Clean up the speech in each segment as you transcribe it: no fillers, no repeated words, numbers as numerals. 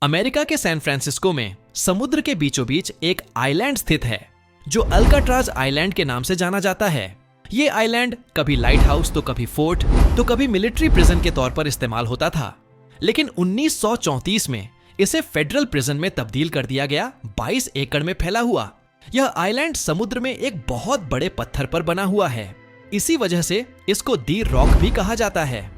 America के San Francisco में समुद्र के बीचों बीच एक आइलैंड स्थित है जो अल्काट्राज आइलैंड के नाम से जाना जाता है। ये आइलैंड कभी लाइट हाउस तो कभी फोर्ट तो कभी मिलिट्री प्रिजन के तौर पर इस्तेमाल होता था, लेकिन 1934 में इसे फेडरल प्रिजन में तब्दील कर दिया गया। 22 एकड़ में फैला हुआ यह आइलैंड समुद्र में एक बहुत बड़े पत्थर पर बना हुआ है। इसी वजह से इसको दी रॉक भी कहा जाता है।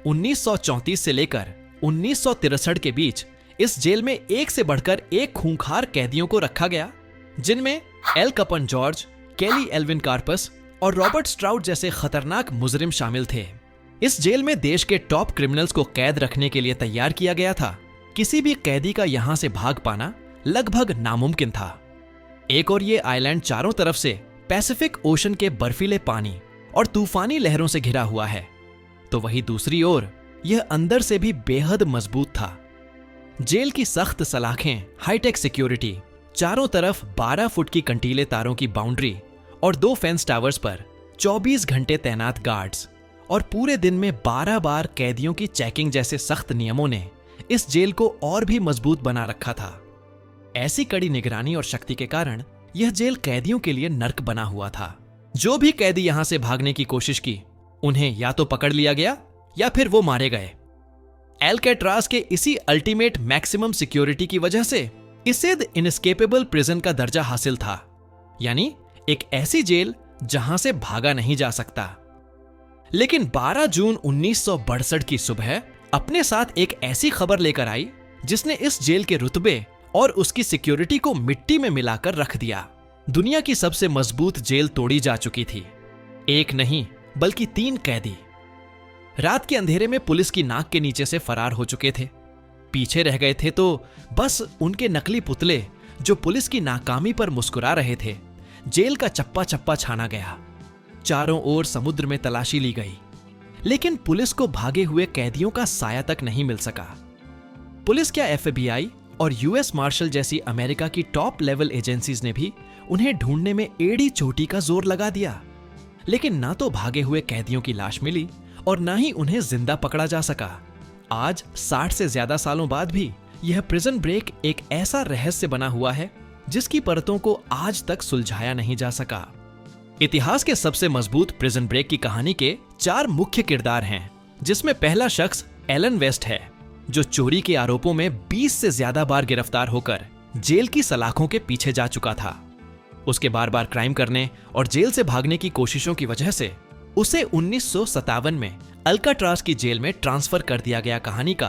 1934 से लेकर 1963 के बीच इस जेल में एक से बढ़कर एक खूंखार कैदियों को रखा गया, जिनमें एल कैपोन जॉर्ज, केली एल्विन कार्पस और रॉबर्ट स्ट्राउड जैसे खतरनाक मुजरिम शामिल थे। इस जेल में देश के टॉप क्रिमिनल्स को कैद रखने के लिए तैयार किया गया था। किसी भी कैदी का यहां से भाग पाना लगभग नामुमकिन था। एक और ये आइलैंड चारों तरफ से पैसिफिक ओशन के बर्फीले पानी और तूफानी लहरों से घिरा हुआ है, तो वहीं दूसरी ओर यह अंदर से भी बेहद मजबूत था। जेल की सख्त सलाखें, हाईटेक सिक्योरिटी, चारों तरफ 12 फुट की कंटीले तारों की बाउंड्री और 2 फेंस टावर्स पर 24 घंटे तैनात गार्ड्स और पूरे दिन में 12 बार कैदियों की चेकिंग जैसे सख्त नियमों ने इस जेल को और भी मजबूत बना रखा था। ऐसी कड़ी निगरानी और शक्ति के कारण यह जेल कैदियों के लिए नर्क बना हुआ था। जो भी कैदी यहां से भागने की कोशिश की, उन्हें या तो पकड़ लिया गया या फिर वो मारे गए। एल्काट्राज के इसी अल्टीमेट मैक्सिमम सिक्योरिटी की वजह से इसे द इनएस्केपेबल प्रिजन का दर्जा हासिल था, यानी एक ऐसी जेल जहां से भागा नहीं जा सकता। लेकिन 12 जून 1962 की सुबह अपने साथ एक ऐसी खबर लेकर आई जिसने इस जेल के रुतबे और उसकी सिक्योरिटी को मिट्टी में मिलाकर रख दिया। दुनिया की सबसे मजबूत जेल तोड़ी जा चुकी थी। एक नहीं बल्कि 3 कैदी रात के अंधेरे में पुलिस की नाक के नीचे से फरार हो चुके थे। पीछे रह गए थे तो बस उनके नकली पुतले जो पुलिस की नाकामी पर मुस्कुरा रहे थे। जेल का चप्पा चप्पा छाना गया। चारों ओर समुद्र में तलाशी ली गई, लेकिन पुलिस को भागे हुए कैदियों का साया तक नहीं मिल सका। पुलिस क्या FBI और US मार्शल जैसी अमेरिका की टॉप लेवल एजेंसीज ने भी उन्हें ढूंढने में एड़ी चोटी का जोर लगा दिया, लेकिन ना तो भागे हुए कैदियों की लाश मिली और ना ही उन्हें जिंदा पकड़ा जा सका। आज 60 से ज्यादा सालों बाद भी यह प्रिजन ब्रेक एक ऐसा रहस्य बना हुआ है जिसकी परतों को आज तक सुलझाया नहीं जा सका। इतिहास के सबसे मजबूत प्रिजन ब्रेक की कहानी के 4 मुख्य किरदार हैं, जिसमें पहला शख्स एलन वेस्ट है, जो चोरी के आरोपों में 20 से ज्यादा बार गिरफ्तार होकर जेल की सलाखों के पीछे जा चुका था। उसके बार बार क्राइम करने और जेल से भागने की कोशिशों की वजह से उसे 1957 में अल्काट्राज की जेल में ट्रांसफर कर दिया गया। कहानी का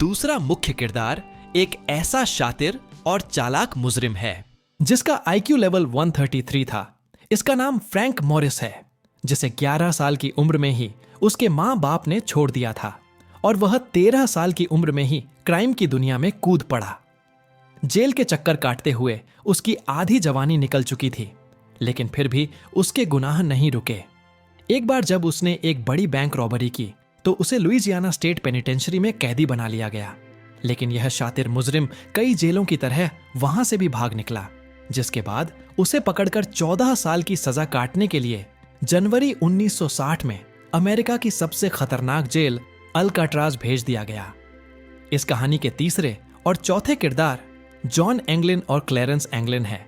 दूसरा मुख्य किरदार एक ऐसा शातिर और चालाक मुजरिम है जिसका IQ लेवल 133 था। इसका नाम फ्रैंक मॉरिस है, जिसे 11 साल की उम्र में ही उसके माँ बाप ने छोड़ दिया था और वह 13 साल की उम्र में ही क्राइम की दुनिया में कूद पड़ा। जेल के चक्कर काटते हुए उसकी आधी जवानी निकल चुकी थी, लेकिन फिर भी उसके गुनाह नहीं रुके। एक बार जब उसने एक बड़ी बैंक रॉबरी की तो उसे लुइजियाना स्टेट पेनिटेंशियरी में कैदी बना लिया गया, लेकिन यह शातिर मुजरिम कई जेलों की तरह वहां से भी भाग निकला, जिसके बाद उसे पकड़कर 14 साल की सजा काटने के लिए जनवरी 1960 में अमेरिका की सबसे खतरनाक जेल अल्काट्राज भेज दिया गया। इस कहानी के तीसरे और चौथे किरदार जॉन एंगलिन और क्लेरेंस एंगलिन है।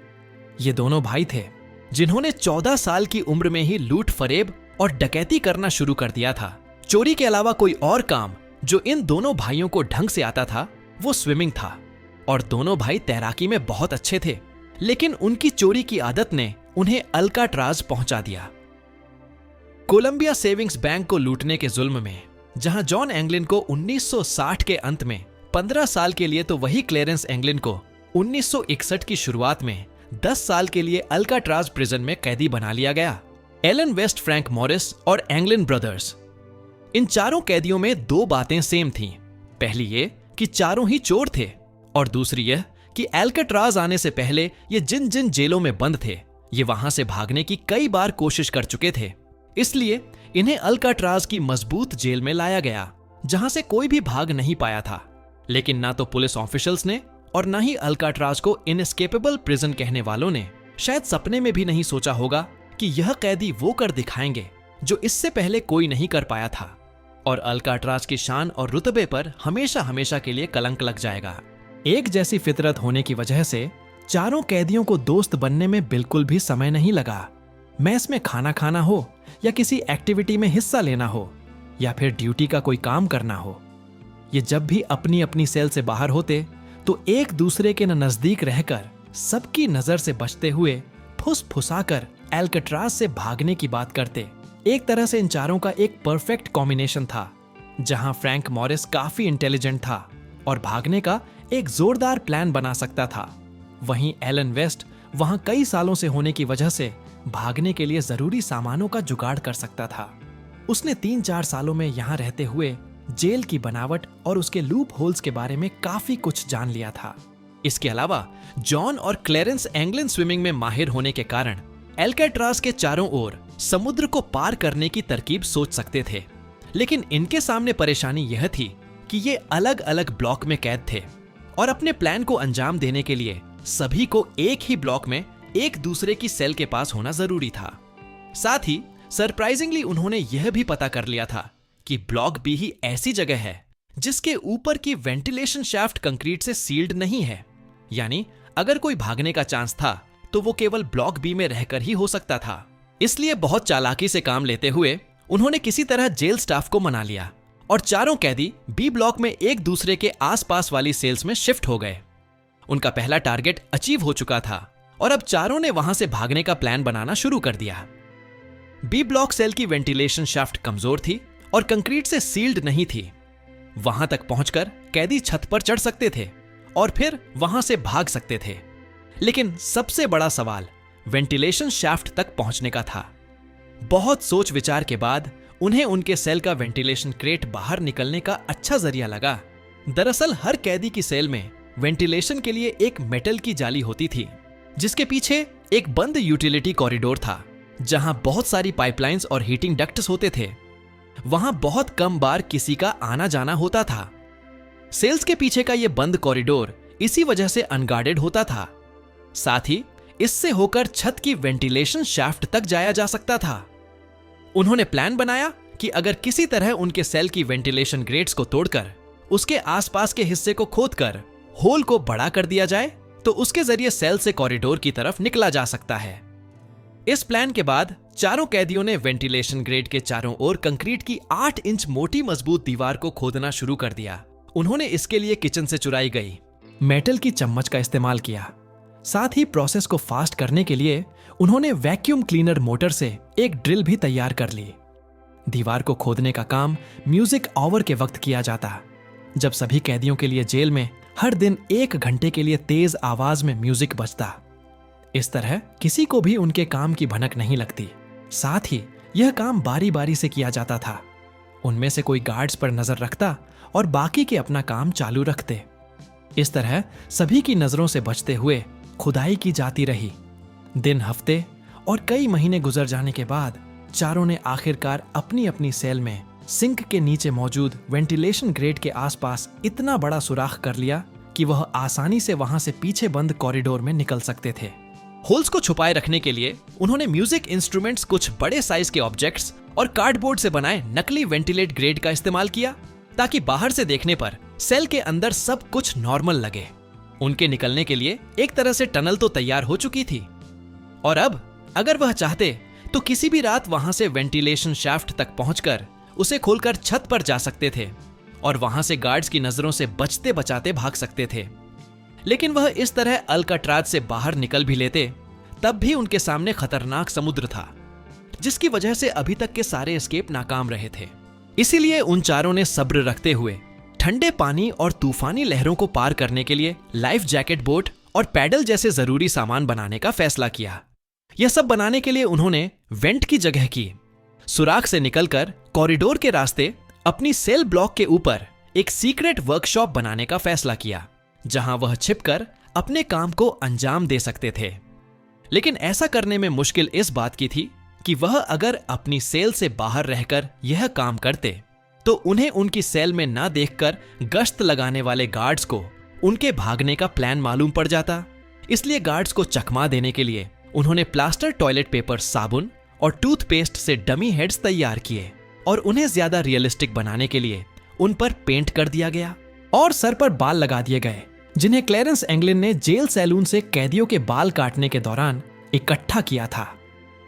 ये दोनों भाई थे जिन्होंने 14 साल की उम्र में ही लूट फरेब और डकैती करना शुरू कर दिया था। चोरी के अलावा कोई और काम जो इन दोनों भाइयों को ढंग से आता था वो स्विमिंग था, और दोनों भाई तैराकी में बहुत अच्छे थे, लेकिन उनकी चोरी की आदत ने उन्हें अल्काट्राज पहुंचा दिया। कोलंबिया सेविंग्स बैंक को लूटने के जुल्म में जहां जॉन एंगलिन को 1960 के अंत में 15 साल के लिए, तो वही क्लेरेंस एंगलिन को 1961 की शुरुआत में 10 साल के लिए अल्काट्राज प्रिजन में कैदी बना लिया गया। एलन वेस्ट, फ्रैंक मॉरिस और एंगलिन ब्रदर्स, इन चारों कैदियों में 2 बातें सेम थीं। पहली ये कि चारों ही चोर थे, और दूसरी यह कि अल्काट्राज आने से पहले ये जिन जिन जेलों में बंद थे, ये वहां से भागने की कई बार कोशिश कर चुके थे। इसलिए इन्हें अल्काट्राज की मजबूत जेल में लाया गया, जहां से कोई भी भाग नहीं पाया था। लेकिन ना तो पुलिस ऑफिशियल्स ने और ना ही अल्काट्राज को इनएस्केपेबल प्रिजन कहने वालों ने शायद सपने में भी नहीं सोचा होगा कि यह कैदी वो कर दिखाएंगे जो इससे पहले कोई नहीं कर पाया था, और अल्काट्राज की शान और रुतबे पर हमेशा हमेशा के लिए कलंक लग जाएगा। एक जैसी फितरत होने की वजह से चारों कैदियों को दोस्त बनने में बिल्कुल भी समय नहीं लगा। मेस में खाना खाना हो या किसी एक्टिविटी में हिस्सा लेना हो या फिर ड्यूटी का कोई काम करना हो, ये जब भी अपनी अपनी सेल से बाहर होते तो एक दूसरे के नजदीक रहकर सबकी नजर से बचते हुए फुसफुसाकर एल्काट्राज से भागने की बात करते। एक तरह से इन चारों का एक परफेक्ट कॉम्बिनेशन था, जहां फ्रैंक मॉरिस काफी इंटेलिजेंट था और भागने का एक जोरदार प्लान बना सकता था। वहीं एलन वेस्ट वहां कई सालों से होने की वजह से भागने के लिए जरूरी सामानों का जुगाड़ कर सकता था। उसने 3-4 सालों में यहां रहते हुए जेल की बनावट और उसके लूप होल्स के बारे में काफी कुछ जान लिया था। इसके अलावा जॉन और क्लेरेंस एंग्लिन स्विमिंग में माहिर होने के कारण एल्काट्राज के चारों ओर समुद्र को पार करने की तरकीब सोच सकते थे। लेकिन इनके सामने परेशानी यह थी कि ये अलग अलग ब्लॉक में कैद थे और अपने प्लान को अंजाम देने के लिए सभी को एक ही ब्लॉक में एक दूसरे की सेल के पास होना जरूरी था। साथ ही सरप्राइजिंगली उन्होंने यह भी पता कर लिया था कि ब्लॉक बी ही ऐसी जगह है जिसके ऊपर की वेंटिलेशन शाफ्ट कंक्रीट से सील्ड नहीं है, यानी अगर कोई भागने का चांस था तो वो केवल ब्लॉक बी में रहकर ही हो सकता था। इसलिए बहुत चालाकी से काम लेते हुए उन्होंने किसी तरह जेल स्टाफ को मना लिया और चारों कैदी बी ब्लॉक में एक दूसरे के आसपास वाली सेल्स में शिफ्ट हो गए। उनका पहला टारगेट अचीव हो चुका था और अब चारों ने वहां से भागने का प्लान बनाना शुरू कर दिया। बी ब्लॉक सेल की वेंटिलेशन शाफ्ट कमजोर थी और कंक्रीट से सील्ड नहीं थी। वहां तक पहुंचकर कैदी छत पर चढ़ सकते थे और फिर वहां से भाग सकते थे, लेकिन सबसे बड़ा सवाल वेंटिलेशन शाफ्ट तक पहुंचने का था। बहुत सोच विचार के बाद उन्हें उनके सेल का वेंटिलेशन क्रेट बाहर निकलने का अच्छा जरिया लगा। दरअसल हर कैदी की सेल में वेंटिलेशन के लिए एक मेटल की जाली होती थी, जिसके पीछे एक बंद यूटिलिटी कॉरिडोर था जहां बहुत सारी पाइपलाइंस और हीटिंग डक्ट्स होते थे। वहां बहुत कम बार किसी का आना जाना होता था। सेल्स के पीछे का यह बंद कॉरिडोर इसी वजह से अनगार्डेड होता था। साथ ही इससे होकर छत की वेंटिलेशन शाफ्ट तक जाया जा सकता था। उन्होंने प्लान बनाया कि अगर किसी तरह उनके सेल की वेंटिलेशन ग्रेट्स को तोड़कर उसके आसपास के हिस्से को खोदकर होल को बड़ा कर दिया जाए तो उसके जरिए सेल से कॉरिडोर की तरफ निकला जा सकता है। इस प्लान के बाद चारों कैदियों ने वेंटिलेशन ग्रेट के चारों ओर कंक्रीट की 8 इंच मोटी मजबूत दीवार को खोदना शुरू कर दिया। उन्होंने इसके लिए किचन से चुराई गई मेटल की चम्मच का इस्तेमाल किया। साथ ही प्रोसेस को फास्ट करने के लिए उन्होंने वैक्यूम क्लीनर मोटर से एक ड्रिल भी तैयार कर ली। दीवार को खोदने का काम म्यूजिक आवर के वक्त किया जाता, जब सभी कैदियों के लिए जेल में हर दिन 1 घंटे के लिए तेज आवाज में म्यूजिक बजता। इस तरह किसी को भी उनके काम की भनक नहीं लगती। साथ ही यह काम बारी बारी से किया जाता था। उनमें से कोई गार्ड्स पर नजर रखता और बाकी के अपना काम चालू रखते। इस तरह सभी की नजरों से बचते हुए खुदाई की जाती रही। दिन, हफ्ते और कई महीने गुजर जाने के बाद चारों ने आखिरकार अपनी अपनी सेल में सिंक के नीचे मौजूद वेंटिलेशन ग्रेट के आसपास इतना बड़ा सुराख कर लिया कि वह आसानी से वहां से पीछे बंद कॉरिडोर में निकल सकते थे। होल्स को छुपाए रखने के लिए उन्होंने म्यूजिक इंस्ट्रूमेंट्स, कुछ बड़े साइज के ऑब्जेक्ट्स और कार्डबोर्ड से बनाए नकली वेंटिलेट ग्रेट का इस्तेमाल किया, ताकि बाहर से देखने पर सेल के अंदर सब कुछ नॉर्मल लगे। उनके निकलने के लिए एक तरह से टनल तो तैयार हो चुकी थी और अब अगर वह चाहते तो किसी भी रात वहां से वेंटिलेशन शाफ्ट तक पहुंचकर उसे खोलकर छत पर जा सकते थे और वहां से गार्ड्स की नजरों से बचते बचाते भाग सकते थे। लेकिन वह इस तरह अल्काट्राज से बाहर निकल भी लेते, तब भी उनके सामने खतरनाक समुद्र था, जिसकी वजह से अभी तक के सारे एस्केप नाकाम रहे थे। इसीलिए उन चारों ने सब्र रखते हुए ठंडे पानी और तूफानी लहरों को पार करने के लिए लाइफ जैकेट, बोट और पैडल जैसे जरूरी सामान बनाने का फैसला किया। यह सब बनाने के लिए उन्होंने वेंट की जगह की सुराख से निकलकर कॉरिडोर के रास्ते अपनी सेल ब्लॉक के ऊपर एक सीक्रेट वर्कशॉप बनाने का फैसला किया, जहां वह छिपकर अपने काम को अंजाम दे सकते थे। लेकिन ऐसा करने में मुश्किल इस बात की थी कि वह अगर अपनी सेल से बाहर रहकर यह काम करते तो उन्हें उनकी सेल में ना देखकर गश्त लगाने वाले गार्ड्स को उनके भागने का प्लान मालूम पड़ जाता। इसलिए गार्ड्स को चकमा देने के लिए उन्होंने प्लास्टर, टॉयलेट पेपर, साबुन और टूथपेस्ट से डमी हेड्स तैयार किए और उन्हें ज्यादा रियलिस्टिक बनाने के लिए उन पर पेंट कर दिया गया और सर पर बाल लगा दिए गए, जिन्हें क्लेरेंस एंगलिन ने जेल सैलून से कैदियों के बाल काटने के दौरान इकट्ठा किया था।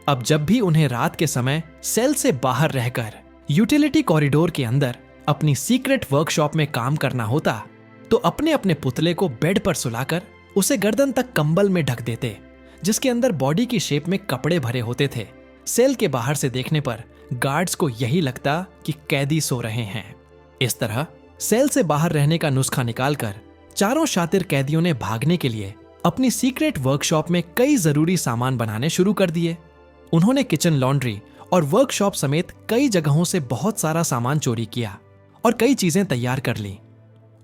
अब जब भी उन्हें रात के समय सेल से बाहर रहकर यूटिलिटी कॉरिडोर के अंदर अपनी सीक्रेट वर्कशॉप में काम करना होता, तो अपने अपने पुतले को बेड पर सुलाकर उसे गर्दन तक कंबल में ढक देते, जिसके अंदर बॉडी की शेप में कपड़े भरे होते थे। सेल के बाहर से देखने पर गार्ड्स को यही लगता कि कैदी सो रहे हैं। इस तरह सेल से बाहर रहने का नुस्खा निकालकर चारों शातिर कैदियों ने भागने के लिए अपनी सीक्रेट वर्कशॉप में कई जरूरी सामान बनाने शुरू कर दिए। उन्होंने किचन, लॉन्ड्री और वर्कशॉप समेत कई जगहों से बहुत सारा सामान चोरी किया और कई चीजें तैयार कर ली।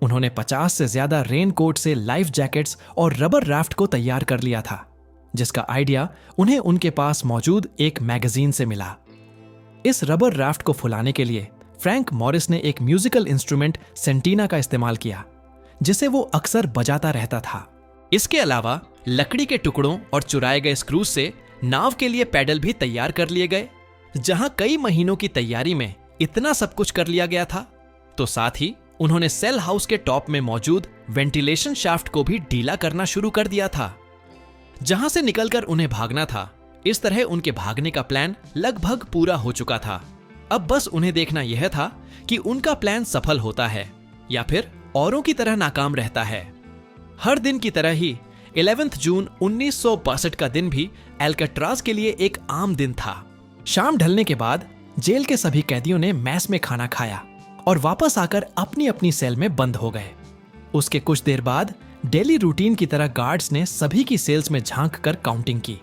उन्होंने 50 से ज्यादा रेन कोट से लाइफ जैकेट्स और रबर राफ्ट को तैयार कर लिया था, जिसका आइडिया उन्हें उनके पास मौजूद एक मैगजीन से मिला। इस रबर राफ्ट को फुलाने के लिए फ्रैंक मॉरिस ने एक म्यूजिकल इंस्ट्रूमेंट सेंटीना का इस्तेमाल किया, जिसे वो अक्सर बजाता रहता था। इसके अलावा लकड़ी के टुकड़ों और चुराए गए स्क्रूज से नाव के लिए पैडल भी तैयार कर लिए गए। जहां कई महीनों की तैयारी में इतना सब कुछ कर लिया गया था, तो साथ ही उन्होंने सेल हाउस के टॉप में मौजूद वेंटिलेशन शाफ्ट को भी ढीला करना शुरू कर दिया था, जहां से निकलकर उन्हें भागना था। इस तरह उनके भागने का प्लान लगभग पूरा हो चुका था। अब बस उन्हें देखना यह था कि उनका प्लान सफल होता है या फिर औरों की तरह नाकाम रहता है। हर दिन की तरह ही 11 जून 1962 का दिन भी एल्काट्राज के लिए एक आम दिन था। शाम ढलने के बाद जेल के सभी कैदियों ने मैस में खाना खाया और वापस आकर अपनी अपनी सेल में बंद हो गए। उसके कुछ देर बाद डेली रूटीन की तरह गार्ड्स ने सभी की सेल्स में झांक कर काउंटिंग की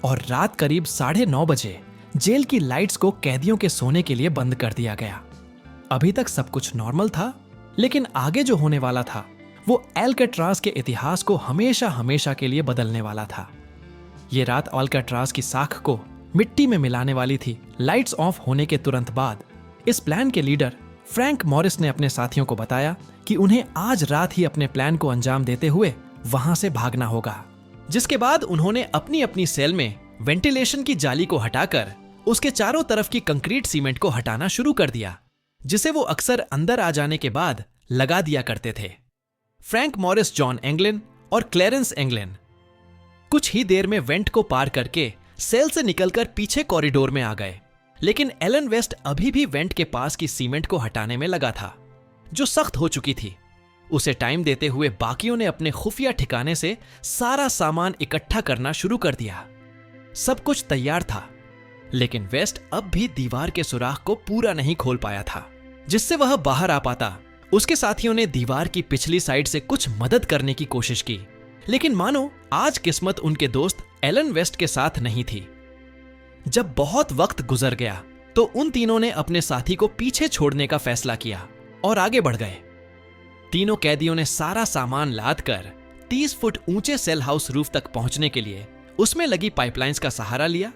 और रात करीब 9:30 बजे जेल की लाइट्स को कैदियों के सोने के लिए बंद कर दिया गया। अभी तक सब कुछ नॉर्मल था, लेकिन आगे जो होने वाला था वो एल्काट्राज के इतिहास को हमेशा हमेशा के लिए बदलने वाला था। ये रात एल्काट्राज की साख को मिट्टी में मिलाने वाली थी। लाइट्स ऑफ होने के तुरंत बाद इस प्लान के लीडर फ्रैंक मॉरिस ने अपने साथियों को बताया कि उन्हें आज रात ही अपने प्लान को अंजाम देते हुए वहां से भागना होगा। जिसके बाद उन्होंने अपनी अपनी सेल में वेंटिलेशन की जाली को हटाकर उसके चारों तरफ की कंक्रीट सीमेंट को हटाना शुरू कर दिया, जिसे वो अक्सर अंदर आ जाने के बाद लगा दिया करते थे। फ्रैंक मॉरिस, जॉन एंगलिन और क्लेरेंस एंगलिन कुछ ही देर में वेंट को पार करके सेल से निकलकर पीछे कॉरिडोर में आ गए, लेकिन एलन वेस्ट अभी भी वेंट के पास की सीमेंट को हटाने में लगा था, जो सख्त हो चुकी थी। उसे टाइम देते हुए बाकियों ने अपने खुफिया ठिकाने से सारा सामान इकट्ठा करना शुरू कर दिया। सब कुछ तैयार था, लेकिन वेस्ट अब भी दीवार के सुराख को पूरा नहीं खोल पाया था, जिससे वह बाहर आ पाता। उसके साथियों ने दीवार की पिछली साइड से कुछ मदद करने की कोशिश की, लेकिन मानो आज किस्मत उनके दोस्त एलन वेस्ट के साथ नहीं थी। जब बहुत वक्त गुजर गया तो उन तीनों ने अपने साथी को पीछे छोड़ने का फैसला किया और आगे बढ़ गए। तीनों कैदियों ने सारा सामान लाद कर 30 फुट ऊंचे सेल हाउस रूफ तक पहुंचने के लिए उसमें लगी पाइपलाइंस का सहारा लिया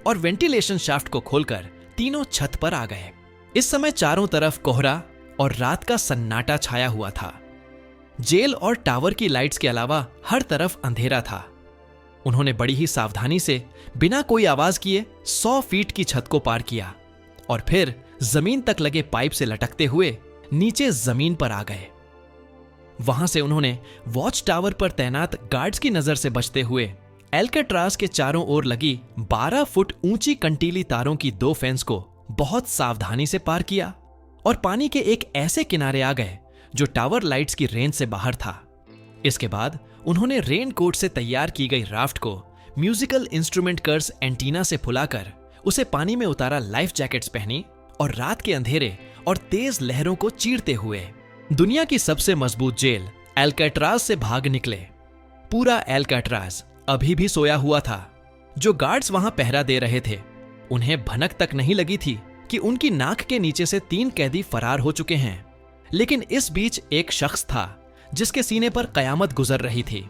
और वेंटिलेशन शाफ्ट को खोलकर तीनों छत पर आ गए। इस समय चारों तरफ कोहरा और रात का सन्नाटा छाया हुआ था। जेल और टावर की लाइट्स के अलावा हर तरफ अंधेरा था। उन्होंने बड़ी ही सावधानी से बिना कोई आवाज किए 100 फीट की छत को पार किया और फिर जमीन तक लगे पाइप से लटकते हुए नीचे जमीन पर आ गए। वहां से उन्होंने वॉच टावर पर तैनात गार्ड्स की नजर से बचते हुए एल्काट्राज के चारों ओर लगी 12 फुट ऊंची कंटीली तारों की 2 फेंस को बहुत सावधानी से पार किया और पानी के एक ऐसे किनारे आ गए जो टावर लाइट्स की रेंज से बाहर था। इसके बाद उन्होंने रेन कोट से तैयार की गई राफ्ट को म्यूजिकल इंस्ट्रूमेंट कर्स एंटीना से फुलाकर उसे पानी में उतारा, लाइफ जैकेट्स पहनी और रात के अंधेरे और तेज लहरों को चीरते हुए दुनिया की सबसे मजबूत जेल एल्काट्राज से भाग निकले। पूरा एल्काट्राज अभी भी सोया हुआ था। जो गार्ड्स वहां पहरा दे रहे थे उन्हें भनक तक नहीं लगी थी कि उनकी नाक के नीचे से 3 कैदी फरार हो चुके हैं, लेकिन इस बीच एक शख्स था जिसके सीने पर कयामत गुजर रही थी।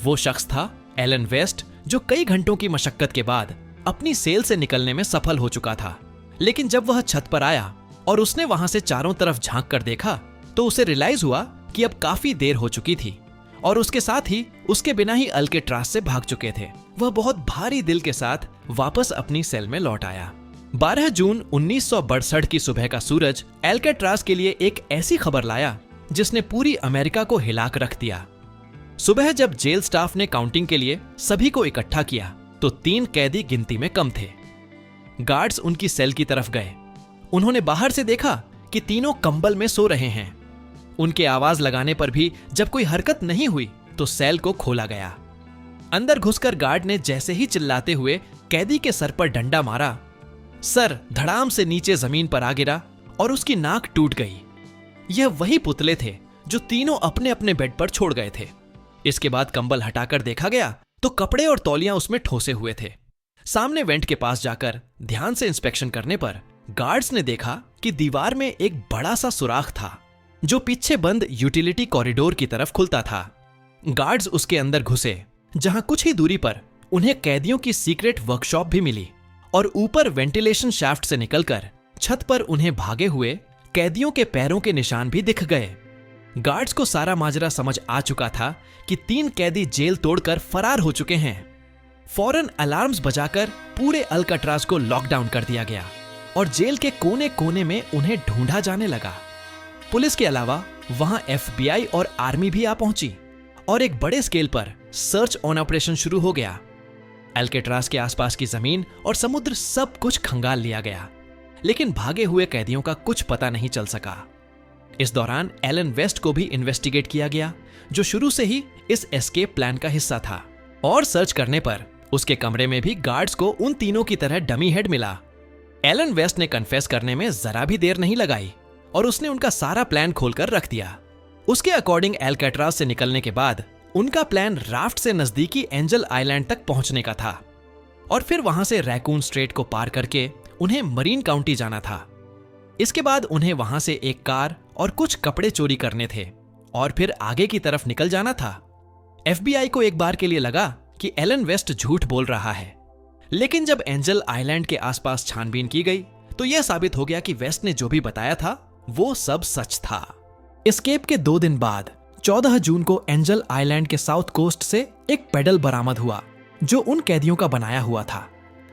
वो शख्स था एलन वेस्ट, जो कई घंटों की मशक्कत के बाद अपनी सेल से निकलने में सफल हो चुका था। लेकिन जब वह छत पर आया और उसने वहां से चारों तरफ झांक कर देखा तो उसे रियलाइज हुआ कि अब काफी देर हो चुकी थी और उसके साथ ही उसके बिना ही एल्काट्राज से भाग चुके थे। वह बहुत भारी दिल के साथ वापस अपनी सेल में लौट आया। 12 जून 1962 की सुबह का सूरज एल्काट्राज के लिए एक ऐसी खबर लाया जिसने पूरी अमेरिका को हिलाक रख दिया। सुबह जब जेल स्टाफ ने काउंटिंग के लिए सभी को इकट्ठा किया तो 3 कैदी गिनती में कम थे। गार्ड्स उनकी सेल की तरफ गए। उन्होंने बाहर से देखा कि तीनों कंबल में सो रहे हैं। उनके आवाज लगाने पर भी जब कोई हरकत नहीं हुई तो सेल को खोला गया। अंदर घुसकर गार्ड ने जैसे ही चिल्लाते हुए कैदी के सर पर डंडा मारा, सर धड़ाम से नीचे जमीन पर आ गिरा और उसकी नाक टूट गई। यह वही पुतले थे जो तीनों अपने अपने बेड पर छोड़ गए थे। इसके बाद कंबल हटाकर देखा गया तो कपड़े और तौलियां उसमें ठोसे हुए थे। सामने वेंट के पास जाकर ध्यान से इंस्पेक्शन करने पर गार्ड्स ने देखा कि दीवार में एक बड़ा सा सुराख था जो पीछे बंद यूटिलिटी कॉरिडोर की तरफ खुलता था। गार्ड्स उसके अंदर घुसे, जहां कुछ ही दूरी पर उन्हें कैदियों की सीक्रेट वर्कशॉप भी मिली और ऊपर वेंटिलेशन शाफ्ट से निकलकर छत पर उन्हें भागे हुए कैदियों के पैरों के निशान भी दिख गए। गार्ड्स को सारा माजरा समझ आ चुका था कि 3 कैदी जेल तोड़कर फरार हो चुके हैं। फौरन अलार्म्स बजाकर पूरे अल्काट्राज को लॉकडाउन कर दिया गया और जेल के कोने कोने में उन्हें ढूंढा जाने लगा। पुलिस के अलावा वहां FBI और आर्मी भी आ पहुंची और एक बड़े स्केल पर सर्च ऑन ऑपरेशन शुरू हो गया। अल्काट्राज के आसपास की जमीन और समुद्र सब कुछ खंगाल लिया गया, लेकिन भागे हुए कैदियों का कुछ पता नहीं चल सका। इस दौरान एलन वेस्ट को भी इन्वेस्टिगेट किया गया, जो शुरू से ही इस एस्केप प्लान का हिस्सा था। और सर्च करने पर उसके कमरे में भी गार्ड्स को उन तीनों की तरह डमी हेड मिला। एलन वेस्ट ने कन्फेस करने में जरा भी देर नहीं लगाई और उसने उनका सारा प्लान खोलकर रख दिया। उसके अकॉर्डिंग अल्काट्राज से निकलने के बाद उनका प्लान राफ्ट से नजदीकी एंजल आइलैंड तक पहुंचने का था और फिर वहां से रैकून स्ट्रेट को पार करके उन्हें मरीन काउंटी जाना था। इसके बाद उन्हें वहां से एक कार और कुछ कपड़े चोरी करने थे और फिर आगे की तरफ निकल जाना था। FBI को एक बार के लिए लगा कि एलन वेस्ट झूठ बोल रहा है, लेकिन जब एंजल आइलैंड के आसपास छानबीन की गई तो यह साबित हो गया कि वेस्ट ने जो भी बताया था वो सब सच था। एस्केप के 2 दिन बाद 14 जून को एंजल आइलैंड के साउथ कोस्ट से एक पेडल बरामद हुआ जो उन कैदियों का बनाया हुआ था।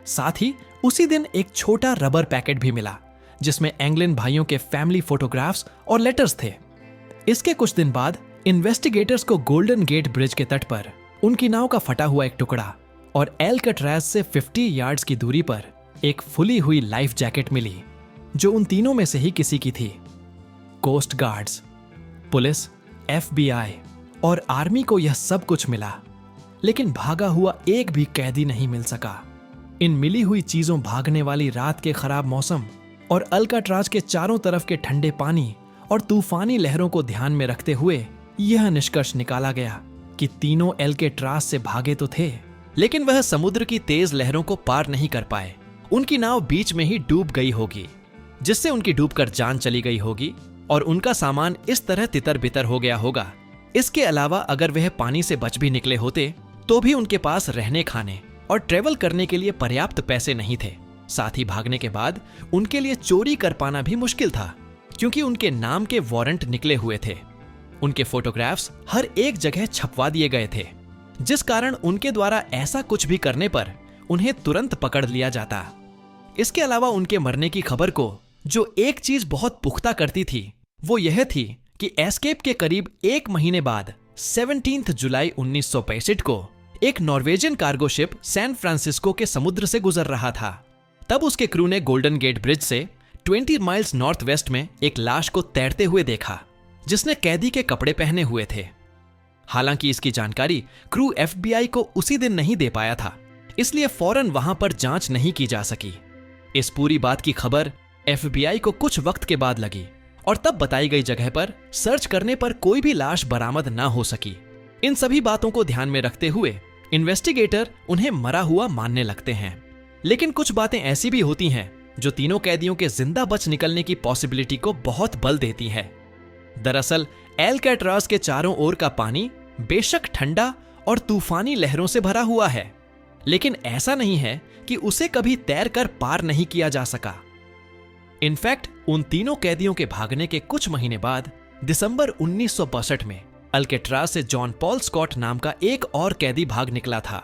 साथ ही उसी दिन एक छोटा रबर पैकेट भी मिला जिसमें एंगलिन भाइयों के फैमिली फोटोग्राफ्स और लेटर्स थे। इसके कुछ दिन बाद इन्वेस्टिगेटर्स को गोल्डन गेट ब्रिज के तट पर उनकी नाव का फटा हुआ एक टुकड़ा और अल्काट्राज से 50 यार्ड्स की दूरी पर एक फुली हुई लाइफ जैकेट मिली जो उन तीनों में से ही किसी की थी। कोस्ट गार्ड्स, पुलिस, FBI और आर्मी को यह सब कुछ मिला, लेकिन भागा हुआ एक भी कैदी नहीं मिल सका। इन मिली हुई चीजों, भागने वाली रात के खराब मौसम और अल्काट्राज के चारों तरफ के ठंडे पानी और तूफानी लहरों को ध्यान में रखते हुए यह निष्कर्ष निकाला गया कि तीनों अल्काट्राज से भागे तो थे, लेकिन वह समुद्र की तेज लहरों को पार नहीं कर पाए। उनकी नाव बीच में ही डूब गई होगी, जिससे उनकी डूबकर जान चली गई होगी और उनका सामान इस तरह तितर बितर हो गया होगा। इसके अलावा अगर वह पानी से बच भी निकले होते तो भी उनके पास रहने, खाने और ट्रेवल करने के लिए पर्याप्त पैसे नहीं थे। साथ ही भागने के बाद उनके लिए चोरी कर पाना भी मुश्किल था, क्योंकि उनके नाम के वारंट निकले हुए थे। उनके फोटोग्राफ्स हर एक जगह छपवा दिए गए थे, जिस कारण उनके द्वारा ऐसा कुछ भी करने पर उन्हें तुरंत पकड़ लिया जाता। इसके अलावा उनके मरने की खबर को जो एक चीज बहुत पुख्ता करती थी वो यह थी कि एस्केप के करीब 1 महीने बाद 17 जुलाई 1965 को एक Norwegian cargo ship San Francisco के समुद्र से गुजर रहा था। तब उसके क्रू ने गोल्डन गेट ब्रिज से 20 माइल्स नॉर्थ वेस्ट में एक लाश को तैरते हुए देखा, जिसने कैदी के कपड़े पहने हुए थे। हालांकि इसकी जानकारी क्रू FBI को उसी दिन नहीं दे पाया था, इसलिए फौरन वहां पर जांच नहीं की जा सकी। इस पूरी बात की खबर FBI को कुछ वक्त के बाद लगी और तब बताई गई जगह पर सर्च करने पर कोई भी लाश बरामद ना हो सकी। इन सभी बातों को ध्यान में रखते हुए इन्वेस्टिगेटर उन्हें मरा हुआ मानने लगते हैं, लेकिन कुछ बातें ऐसी भी होती हैं जो तीनों कैदियों के जिंदा बच निकलने की पॉसिबिलिटी को बहुत बल देती है। दरअसल अल्काट्राज के चारों ओर का पानी बेशक ठंडा और तूफानी लहरों से भरा हुआ है, लेकिन ऐसा नहीं है कि उसे कभी तैरकर पार नहीं किया जा सका। इनफैक्ट उन तीनों कैदियों के भागने के कुछ महीने बाद दिसंबर 1962 में अल्काट्राज से जॉन पॉल स्कॉट नाम का एक और कैदी भाग निकला था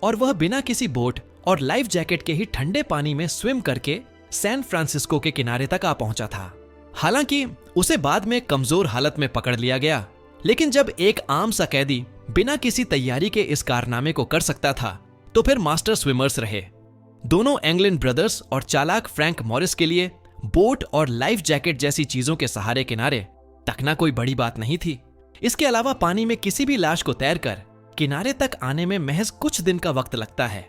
और वह बिना किसी बोट और लाइफ जैकेट के ही ठंडे पानी में स्विम करके सैन फ्रांसिस्को के किनारे तक आ पहुंचा था। हालांकि उसे बाद में कमजोर हालत में पकड़ लिया गया, लेकिन जब एक आम सा कैदी बिना किसी तैयारी के इस कारनामे को कर सकता था तो फिर मास्टर स्विमर्स रहे। दोनों एंगलिन ब्रदर्स और चालाक फ्रैंक मॉरिस के लिए बोट और लाइफ जैकेट जैसी चीजों के सहारे किनारे तकना कोई बड़ी बात नहीं थी। इसके अलावा पानी में किसी भी लाश को तैरकर किनारे तक आने में महज कुछ दिन का वक्त लगता है।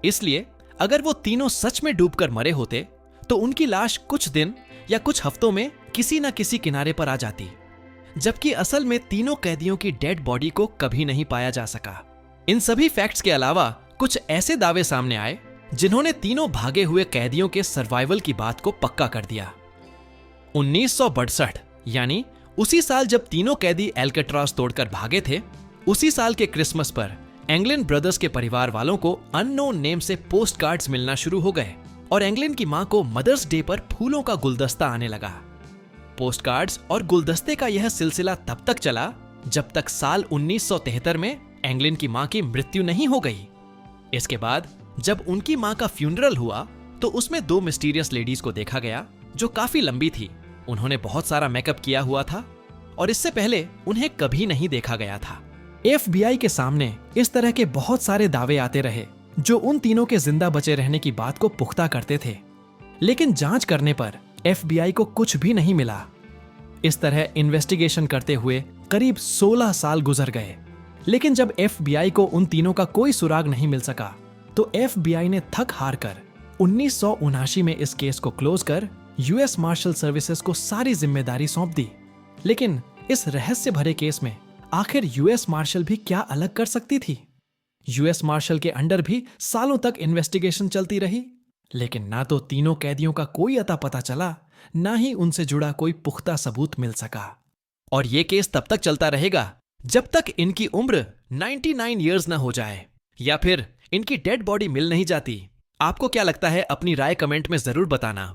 इसलिए अगर वो तीनों सच में डूबकर मरे होते तो उनकी लाश कुछ दिन या कुछ हफ्तों में किसी न किसी किनारे पर आ जाती, जबकि असल में तीनों कैदियों की डेड बॉडी को कभी नहीं पाया जा सका। इन सभी फैक्ट्स के अलावा कुछ ऐसे दावे सामने आए जिन्होंने तीनों भागे हुए कैदियों के सर्वाइवल की बात को पक्का कर दिया। 1962 यानी उसी साल जब तीनों कैदी एल्काट्राज तोड़कर भागे थे, उसी साल के क्रिसमस पर एंगलिन ब्रदर्स के परिवार वालों को अननोन नेम से पोस्ट कार्ड्स मिलना शुरू हो गए और एंगलिन की मां को मदर्स डे पर फूलों का गुलदस्ता आने लगा। पोस्ट कार्ड्स और गुलदस्ते का यह सिलसिला तब तक चला जब तक साल 1973 में एंगलिन की मां की मृत्यु नहीं हो गई। इसके बाद जब उनकी मां का फ्यूनरल हुआ तो उसमें 2 मिस्टीरियस लेडीज को देखा गया जो काफी लंबी थी। उन्होंने बहुत सारा मेकअप किया हुआ था और इससे पहले उन्हें कभी नहीं देखा गया था। FBI के सामने इस तरह के बहुत सारे दावे आते रहे जो उन तीनों के जिंदा बचे रहने की बात को पुख्ता करते थे, लेकिन जांच करने पर FBI को कुछ भी नहीं मिला। इस तरह इन्वेस्टिगेशन करते हुए करीब 16 साल गुजर गए, लेकिन जब FBI को उन तीनों का कोई सुराग नहीं मिल सका तो FBI ने थक हार कर 1979 में इस केस को क्लोज कर US मार्शल सर्विसेज को सारी जिम्मेदारी सौंप दी। लेकिन इस रहस्य भरे केस में आखिर US मार्शल भी क्या अलग कर सकती थी? US मार्शल के अंडर भी सालों तक इन्वेस्टिगेशन चलती रही, लेकिन ना तो तीनों कैदियों का कोई अता पता चला, ना ही उनसे जुड़ा कोई पुख्ता सबूत मिल सका। और ये केस तब तक चलता रहेगा जब तक इनकी उम्र 99 इयर्स ना हो जाए या फिर इनकी डेड बॉडी मिल नहीं जाती। आपको क्या लगता है? अपनी राय कमेंट में जरूर बताना।